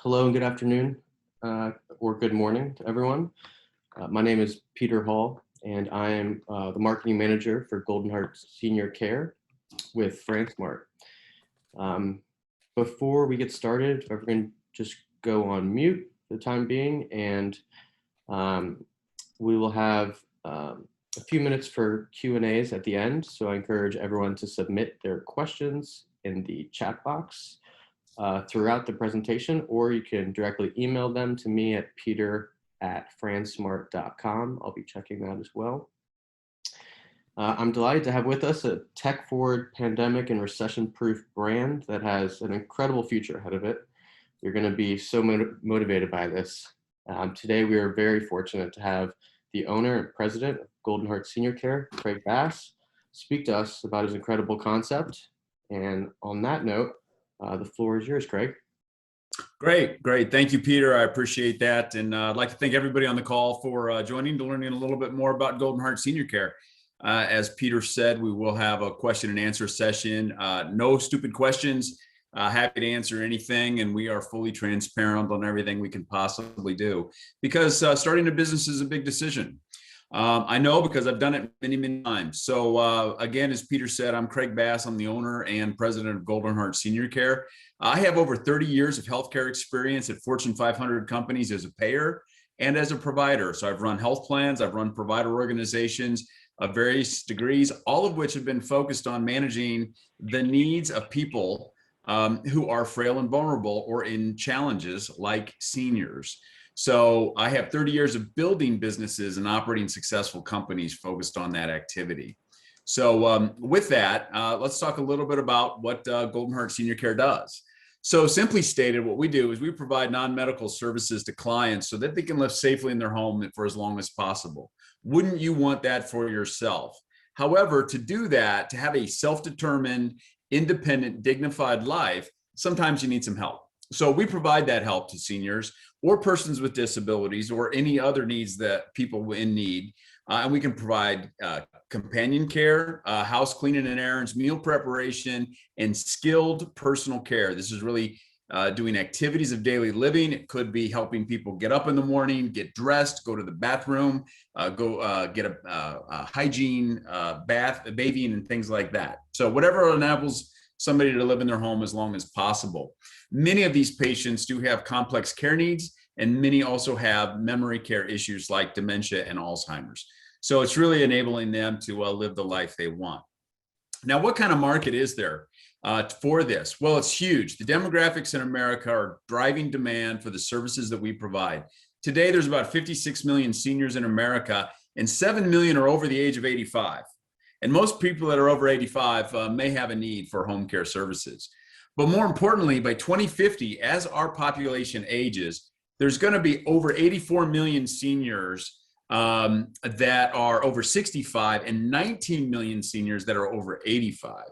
Hello and good afternoon, or good morning to everyone. My name is Peter Hall, and I am the marketing manager for Golden Heart Senior Care with FranceSmart. Before we get started, we're going to just go on mute for the time being, and we will have a few minutes for Q&As at the end. So I encourage everyone to submit their questions in the chat box throughout the presentation, or you can directly email them to me at peter@francesmart.com. I'll be checking that as well. I'm delighted to have with us a tech-forward, pandemic and recession-proof brand that has an incredible future ahead of it. You're going to be so motivated by this. Today, we are very fortunate to have the owner and president of Golden Heart Senior Care, Craig Bass, speak to us about his incredible concept. And on that note, the floor is yours, Craig. Great. Thank you, Peter. I appreciate that. And I'd like to thank everybody on the call for joining to learn a little bit more about Golden Heart Senior Care. As Peter said, we will have a question and answer session. No stupid questions. Happy to answer anything. And we are fully transparent on everything we can possibly do, because starting a business is a big decision. I know because I've done it many times. So again, as Peter said, I'm Craig Bass. I'm the owner and president of Golden Heart Senior Care. I have over 30 years of healthcare experience at Fortune 500 companies as a payer and as a provider. So I've run health plans, I've run provider organizations of various degrees, all of which have been focused on managing the needs of people who are frail and vulnerable or in challenges like seniors. So I have 30 years of building businesses and operating successful companies focused on that activity. So with that, let's talk a little bit about what Golden Heart Senior Care does. So simply stated, what we do is we provide non-medical services to clients so that they can live safely in their home for as long as possible. Wouldn't you want that for yourself? However, to do that, to have a self-determined, independent, dignified life, sometimes you need some help. So we provide that help to seniors or persons with disabilities or any other needs that people in need. And we can provide companion care, house cleaning and errands, meal preparation, and skilled personal care. This is really doing activities of daily living. It could be helping people get up in the morning, get dressed, go to the bathroom, go get a hygiene bath, bathing, and things like that. So whatever enables somebody to live in their home as long as possible. Many of these patients do have complex care needs, and many also have memory care issues like dementia and Alzheimer's. So it's really enabling them to live the life they want. Now, what kind of market is there for this? Well, it's huge. The demographics in America are driving demand for the services that we provide. Today, there's about 56 million seniors in America, and 7 million are over the age of 85. And most people that are over 85 may have a need for home care services. But more importantly, by 2050, as our population ages, there's going to be over 84 million seniors that are over 65 and 19 million seniors that are over 85.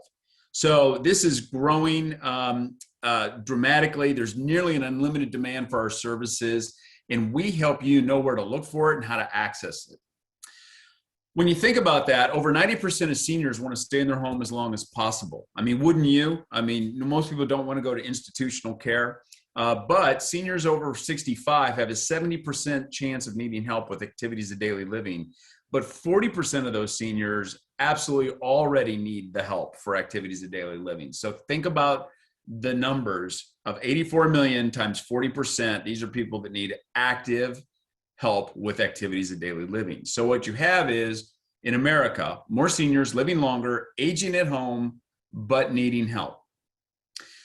So this is growing dramatically. There's nearly an unlimited demand for our services, and we help you know where to look for it and how to access it. When you think about that, over 90% of seniors want to stay in their home as long as possible. I mean, wouldn't you? I mean, most people don't want to go to institutional care, but seniors over 65 have a 70% chance of needing help with activities of daily living. But 40% of those seniors absolutely already need the help for activities of daily living. So think about the numbers of 84 million times 40%. These are people that need active help with activities of daily living. So what you have is, in America, more seniors living longer, aging at home, but needing help.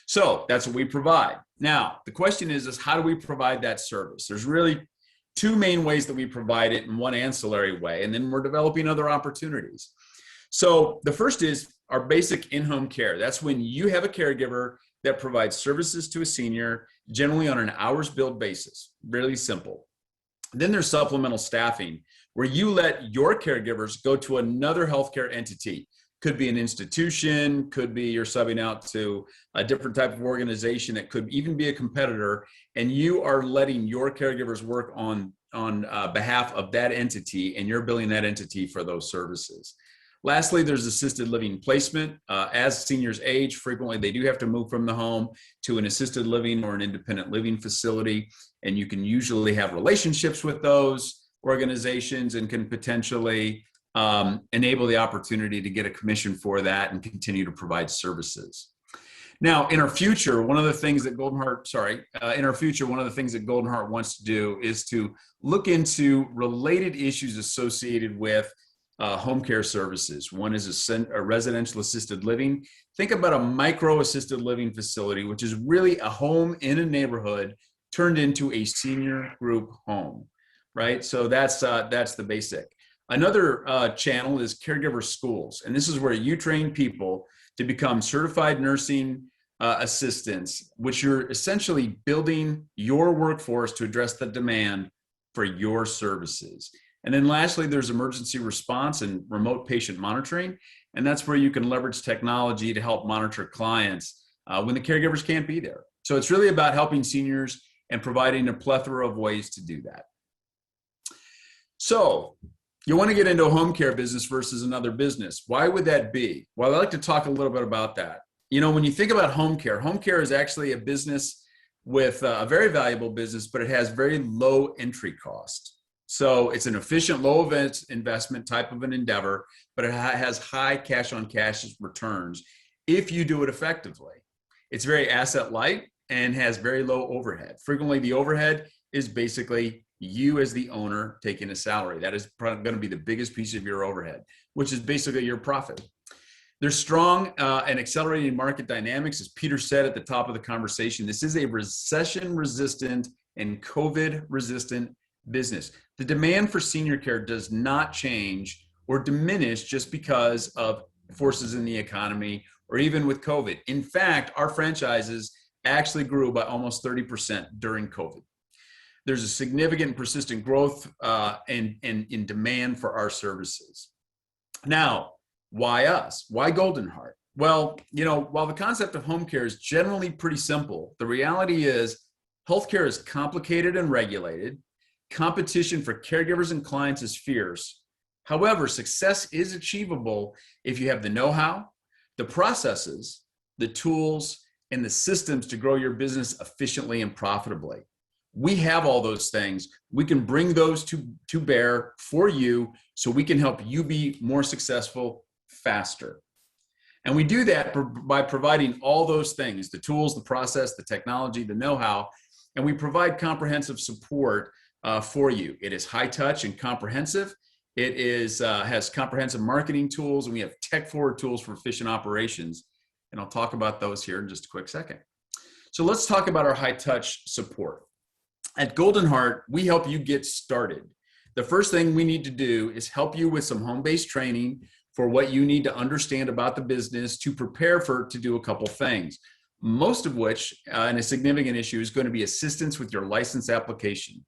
So that's what we provide. Now, the question is how do we provide that service? There's really two main ways that we provide it in one ancillary way, and then we're developing other opportunities. So the first is our basic in-home care. That's when you have a caregiver that provides services to a senior, generally on an hours billed basis. Really simple. Then there's supplemental staffing, where you let your caregivers go to another healthcare entity. Could be an institution, could be you're subbing out to a different type of organization, it could even be a competitor, and you are letting your caregivers work on behalf of that entity, and you're billing that entity for those services. Lastly, there's assisted living placement. As seniors age, frequently they do have to move from the home to an assisted living or an independent living facility. And you can usually have relationships with those organizations and can potentially enable the opportunity to get a commission for that and continue to provide services. Now, in our future, one of the things that Golden Heart wants to do is to look into related issues associated with home care services. One is a residential assisted living. Think about a micro assisted living facility, which is really a home in a neighborhood turned into a senior group home, right? So that's the basic. Another channel is caregiver schools, and this is where you train people to become certified nursing assistants, which you're essentially building your workforce to address the demand for your services. And then lastly, there's emergency response and remote patient monitoring. And that's where you can leverage technology to help monitor clients when the caregivers can't be there. So it's really about helping seniors and providing a plethora of ways to do that. So you want to get into a home care business versus another business. Why would that be? Well, I'd like to talk a little bit about that. You know, when you think about home care is actually a business with a very valuable business, but it has very low entry cost. So it's an efficient, low investment type of an endeavor, but it has high cash on cash returns if you do it effectively. It's very asset light and has very low overhead. Frequently, the overhead is basically you as the owner taking a salary. That is going to be the biggest piece of your overhead, which is basically your profit. There's strong and accelerating market dynamics. As Peter said at the top of the conversation, this is a recession-resistant and COVID-resistant business. The demand for senior care does not change or diminish just because of forces in the economy or even with COVID. In fact, our franchises actually grew by almost 30% during COVID. There's a significant and persistent growth in demand for our services. Now, why us? Why Golden Heart? Well, you know, while the concept of home care is generally pretty simple, the reality is healthcare is complicated and regulated. Competition for caregivers and clients is fierce. However, success is achievable if you have the know-how, the processes, the tools, and the systems to grow your business efficiently and profitably. We have all those things. We can bring those to bear for you so we can help you be more successful faster. And we do that by providing all those things, the tools, the process, the technology, the know-how, and we provide comprehensive support for you. It is high touch and comprehensive. It is has comprehensive marketing tools, and we have tech-forward tools for efficient operations. And I'll talk about those here in just a quick second. So let's talk about our high touch support. At Golden Heart, we help you get started. The first thing we need to do is help you with some home-based training for what you need to understand about the business to prepare to do a couple things. Most of which, and a significant issue, is going to be assistance with your license application.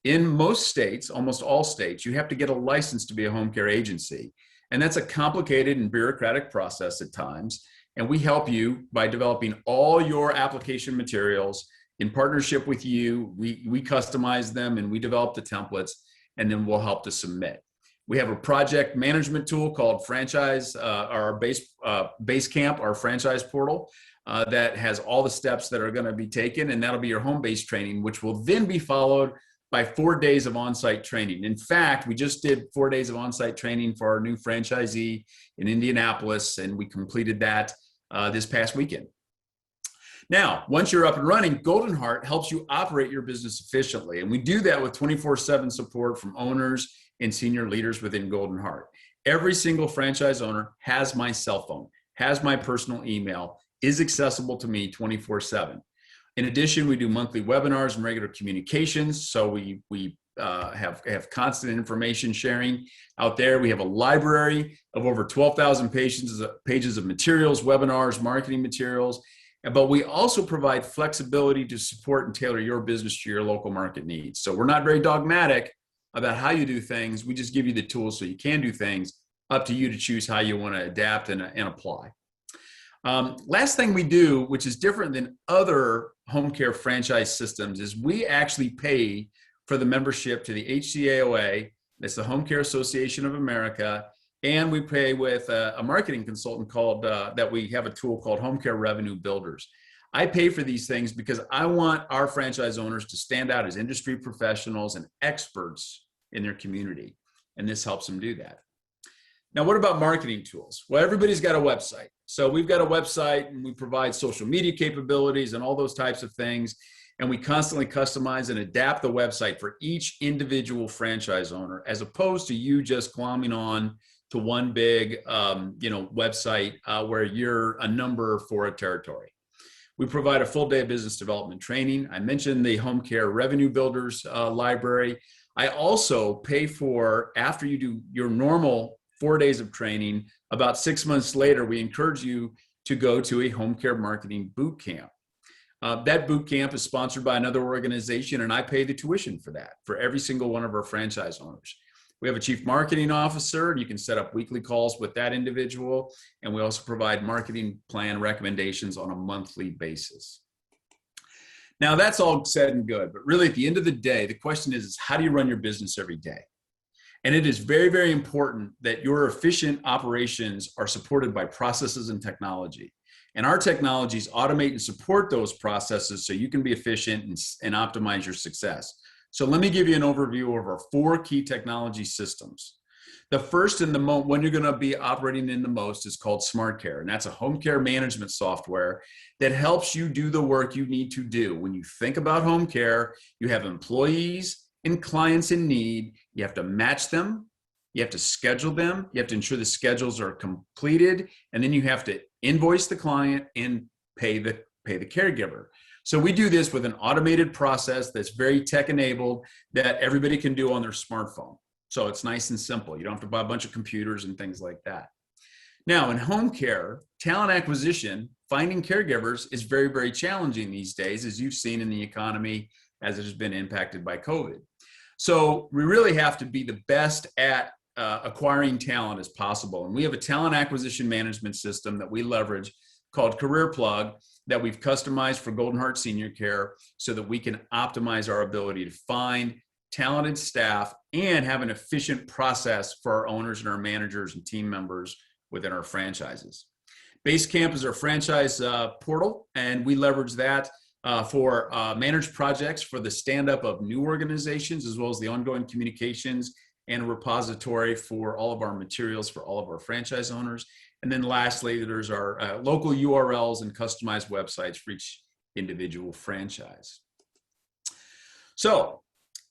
In most states, almost all states, you have to get a license to be a home care agency. And that's a complicated and bureaucratic process at times. And we help you by developing all your application materials in partnership with you. We customize them and we develop the templates, and then we'll help to submit. We have a project management tool called Franchise, our Base Camp, our franchise portal, that has all the steps that are going to be taken, and that'll be your home-based training, which will then be followed by 4 days of on-site training. In fact, we just did 4 days of on-site training for our new franchisee in Indianapolis, and we completed that this past weekend. Now, once you're up and running, Golden Heart helps you operate your business efficiently, and we do that with 24/7 support from owners and senior leaders within Golden Heart. Every single franchise owner has my cell phone, has my personal email, is accessible to me 24/7. In addition, we do monthly webinars and regular communications. So we have constant information sharing out there. We have a library of over 12,000 pages of materials, webinars, marketing materials. But we also provide flexibility to support and tailor your business to your local market needs. So we're not very dogmatic about how you do things. We just give you the tools so you can do things. Up to you to choose how you want to adapt and apply. Last thing we do, which is different than other home care franchise systems, is we actually pay for the membership to the HCAOA, that's the Home Care Association of America, and we pay with a marketing consultant called, that we have a tool called Home Care Revenue Builders. I pay for these things because I want our franchise owners to stand out as industry professionals and experts in their community. And this helps them do that. Now, what about marketing tools? Well, everybody's got a website. So we've got a website and we provide social media capabilities and all those types of things. And we constantly customize and adapt the website for each individual franchise owner, as opposed to you just glomming on to one big website where you're a number for a territory. We provide a full day of business development training. I mentioned the Home Care Revenue Builders library. I also pay for, after you do your normal 4 days of training, about 6 months later, we encourage you to go to a home care marketing boot camp. That boot camp is sponsored by another organization, and I pay the tuition for that for every single one of our franchise owners. We have a chief marketing officer, and you can set up weekly calls with that individual. And we also provide marketing plan recommendations on a monthly basis. Now, that's all said and good, but really at the end of the day, the question is how do you run your business every day? And it is very, very important that your efficient operations are supported by processes and technology. And our technologies automate and support those processes so you can be efficient and optimize your success. So let me give you an overview of our 4 key technology systems. The first and the one you're going to be operating in the most is called SmartCare, and that's a home care management software that helps you do the work you need to do. When you think about home care, you have employees and clients in need. You have to match them. You have to schedule them. You have to ensure the schedules are completed, and then you have to invoice the client and pay the caregiver. So we do this with an automated process that's very tech enabled that everybody can do on their smartphone. So it's nice and simple. You don't have to buy a bunch of computers and things like that. Now, in home care, talent acquisition, finding caregivers is very, very challenging these days, as you've seen in the economy as it has been impacted by COVID. So we really have to be the best at acquiring talent as possible. And we have a talent acquisition management system that we leverage called Career Plug that we've customized for Golden Heart Senior Care so that we can optimize our ability to find talented staff and have an efficient process for our owners and our managers and team members within our franchises. Basecamp is our franchise portal, and we leverage that for managed projects for the stand-up of new organizations, as well as the ongoing communications and a repository for all of our materials for all of our franchise owners. And then lastly, there's our local URLs and customized websites for each individual franchise. So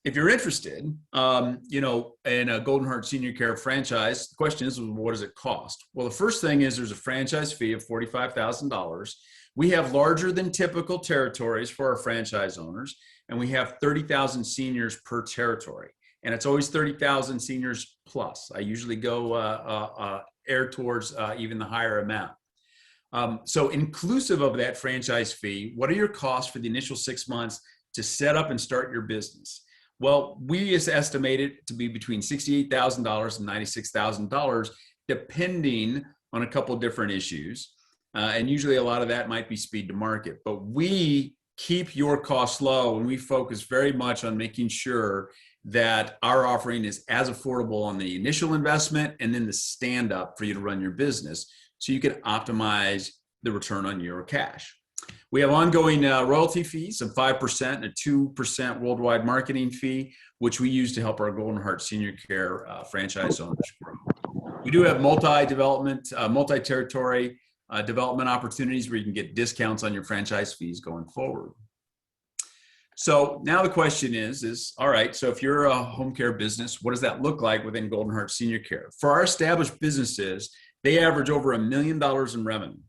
if you're interested, in a Golden Heart Senior Care franchise, the question is, what does it cost? Well, the first thing is there's a franchise fee of $45,000. We have larger than typical territories for our franchise owners, and we have 30,000 seniors per territory. And it's always 30,000 seniors plus. I usually go air towards even the higher amount. So inclusive of that franchise fee, what are your costs for the initial 6 months to set up and start your business? Well, we estimate it to be between $68,000 and $96,000, depending on a couple of different issues. And usually a lot of that might be speed to market. But we keep your costs low, and we focus very much on making sure that our offering is as affordable on the initial investment and then the stand up for you to run your business so you can optimize the return on your cash. We have ongoing royalty fees of 5% and a 2% worldwide marketing fee, which we use to help our Golden Heart Senior Care franchise owners grow. We do have multi-territory development opportunities where you can get discounts on your franchise fees going forward. So now the question is, all right, so if you're a home care business, what does that look like within Golden Heart Senior Care? For our established businesses, they average over $1 million in revenue.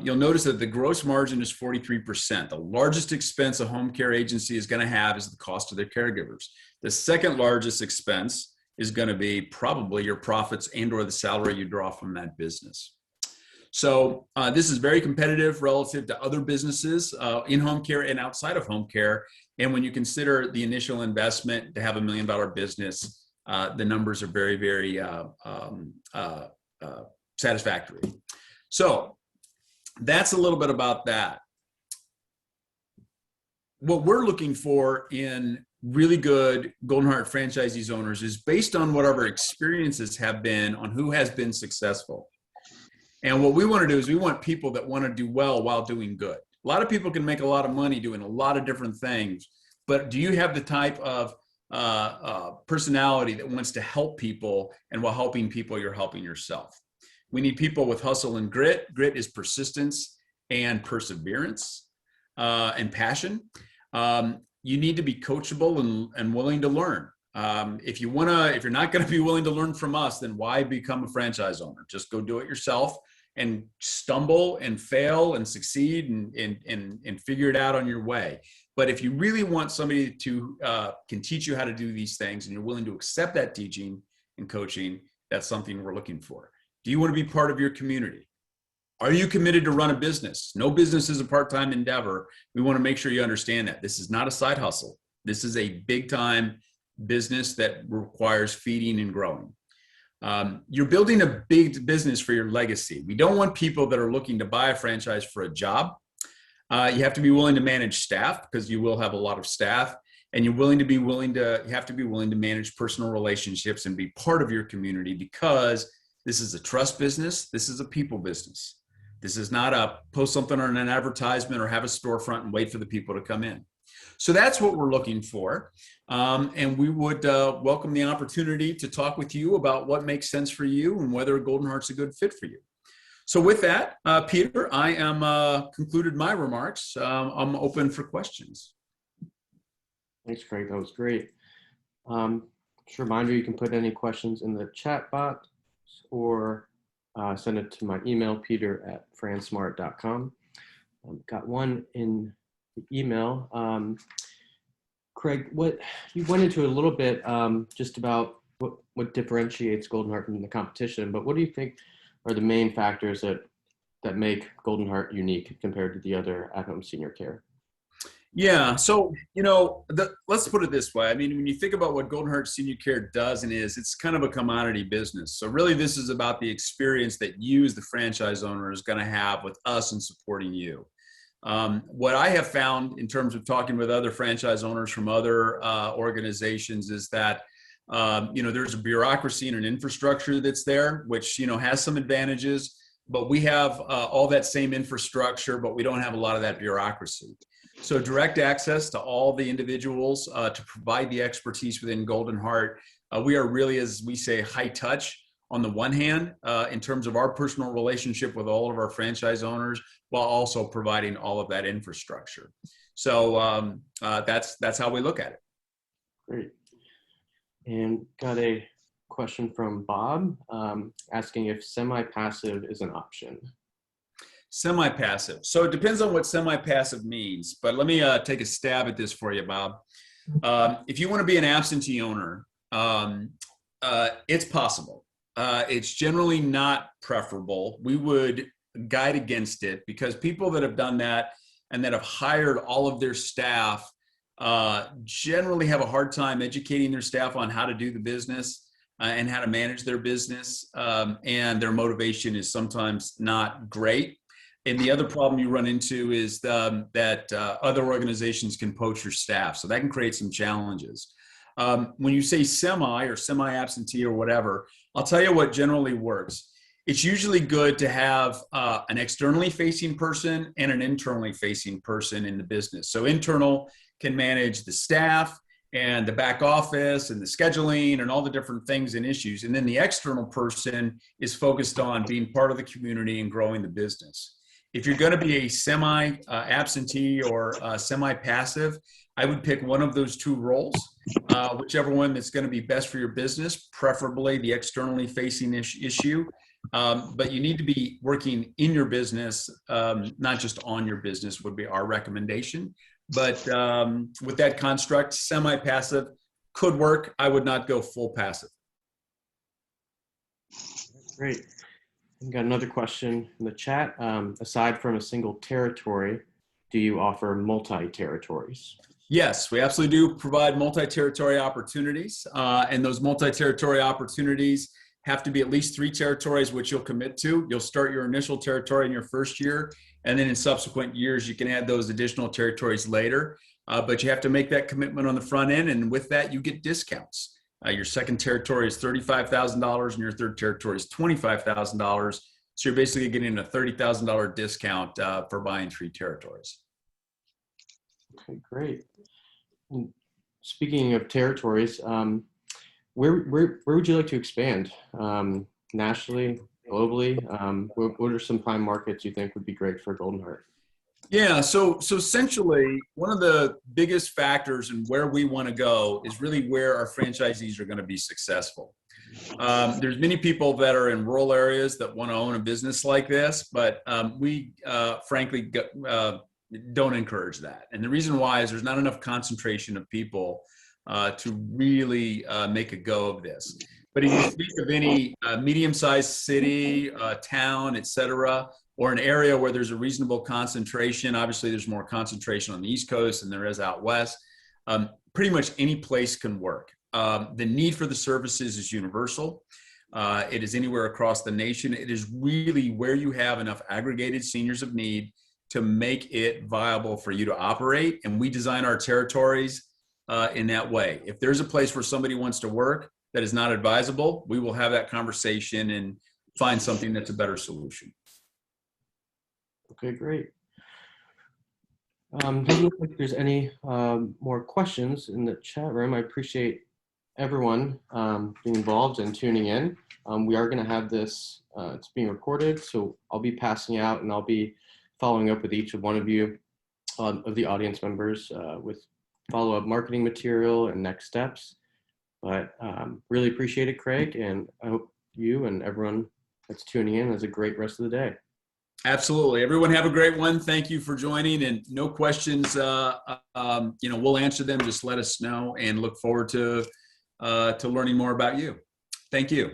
You'll notice that the gross margin is 43%. The largest expense a home care agency is going to have is the cost of their caregivers. The second largest expense is going to be probably your profits and or the salary you draw from that business. So this is very competitive relative to other businesses in home care and outside of home care. And when you consider the initial investment to have $1 million business, the numbers are very, very satisfactory. So that's a little bit about that. What we're looking for in really good Golden Heart franchisees owners is based on what our experiences have been on who has been successful. And what we want to do is we want people that want to do well while doing good. A lot of people can make a lot of money doing a lot of different things, but do you have the type of personality that wants to help people, and while helping people, you're helping yourself? We need people with hustle and grit. Grit is persistence and perseverance and passion. You need to be coachable and willing to learn. If you're not going to be willing to learn from us, then why become a franchise owner? Just go do it yourself and stumble and fail and succeed and figure it out on your way. But if you really want somebody to can teach you how to do these things, and you're willing to accept that teaching and coaching, that's something we're looking for. Do you want to be part of your community? Are you committed to run a business? No business is a part-time endeavor. We want to make sure you understand that. This is not a side hustle. This is a big-time business that requires feeding and growing. You're building a big business for your legacy. We don't want people that are looking to buy a franchise for a job. You have to be willing to manage staff, because you will have a lot of staff, and you have to be willing to manage personal relationships and be part of your community, because this is a trust business. This is a people business. This is not a post something on an advertisement or have a storefront and wait for the people to come in. So that's what we're looking for. And we would welcome the opportunity to talk with you about what makes sense for you and whether Golden Heart's a good fit for you. So with that, Peter, I am concluded my remarks. I'm open for questions. Thanks, Craig. That was great. Just a reminder, you can put any questions in the chat box or send it to my email, peter@fransmart.com. Got one in the email. Craig, what you went into a little bit just about what differentiates Golden Heart from the competition, but what do you think are the main factors that make Golden Heart unique compared to the other at-home senior care? Yeah, so let's put it this way. I mean, when you think about what Golden Heart Senior Care does and is, it's kind of a commodity business. So really, this is about the experience that you as the franchise owner is going to have with us in supporting you. What I have found in terms of talking with other franchise owners from other organizations is that there's a bureaucracy and an infrastructure that's there, which has some advantages, but we have all that same infrastructure, but we don't have a lot of that bureaucracy. So direct access to all the individuals to provide the expertise within Golden Heart. We are really, as we say, high touch on the one hand, in terms of our personal relationship with all of our franchise owners, while also providing all of that infrastructure. So that's how we look at it. Great. And got a question from Bob asking if semi-passive is an option. Semi-passive. So it depends on what semi-passive means, but let me take a stab at this for you, Bob. If you want to be an absentee owner, it's possible. It's generally not preferable. We would guide against it, because people that have done that and that have hired all of their staff generally have a hard time educating their staff on how to do the business and how to manage their business. And their motivation is sometimes not great. And the other problem you run into is that other organizations can poach your staff. So that can create some challenges. When you say semi or semi-absentee or whatever, I'll tell you what generally works. It's usually good to have an externally facing person and an internally facing person in the business. So internal can manage the staff and the back office and the scheduling and all the different things and issues. And then the external person is focused on being part of the community and growing the business. If you're going to be a semi-absentee or semi-passive, I would pick one of those two roles, whichever one that's going to be best for your business, preferably the externally facing issue. But you need to be working in your business, not just on your business would be our recommendation. But with that construct, semi-passive could work. I would not go full passive. Great. We've got another question in the chat. Aside from a single territory, do you offer multi-territories? Yes, we absolutely do provide multi-territory opportunities. And those multi-territory opportunities have to be at least 3 territories, which you'll commit to. You'll start your initial territory in your first year, and then in subsequent years, you can add those additional territories later. but you have to make that commitment on the front end. And with that, you get discounts. Your second territory is $35,000 and your third territory is $25,000. So you're basically getting a $30,000 discount for buying 3 territories. Okay, great. And speaking of territories, where would you like to expand? Nationally, globally? What are some prime markets you think would be great for Golden Heart? Yeah, so essentially, one of the biggest factors in where we want to go is really where our franchisees are going to be successful. There's many people that are in rural areas that want to own a business like this, but we frankly don't encourage that. And the reason why is there's not enough concentration of people to really make a go of this. But if you think of any medium-sized city, town, et cetera, or an area where there's a reasonable concentration, obviously there's more concentration on the East Coast than there is out West, pretty much any place can work. The need for the services is universal. It is anywhere across the nation. It is really where you have enough aggregated seniors of need to make it viable for you to operate. And we design our territories in that way. If there's a place where somebody wants to work that is not advisable, we will have that conversation and find something that's a better solution. Okay, great. Doesn't look like there's any more questions in the chat room. I appreciate everyone being involved and tuning in. We are going to have this, it's being recorded, so I'll be passing out and I'll be following up with each of one of you, of the audience members, with follow-up marketing material and next steps. But really appreciate it, Craig, and I hope you and everyone that's tuning in has a great rest of the day. Absolutely. Everyone have a great one. Thank you for joining, and no questions, we'll answer them. Just let us know and look forward to learning more about you. Thank you.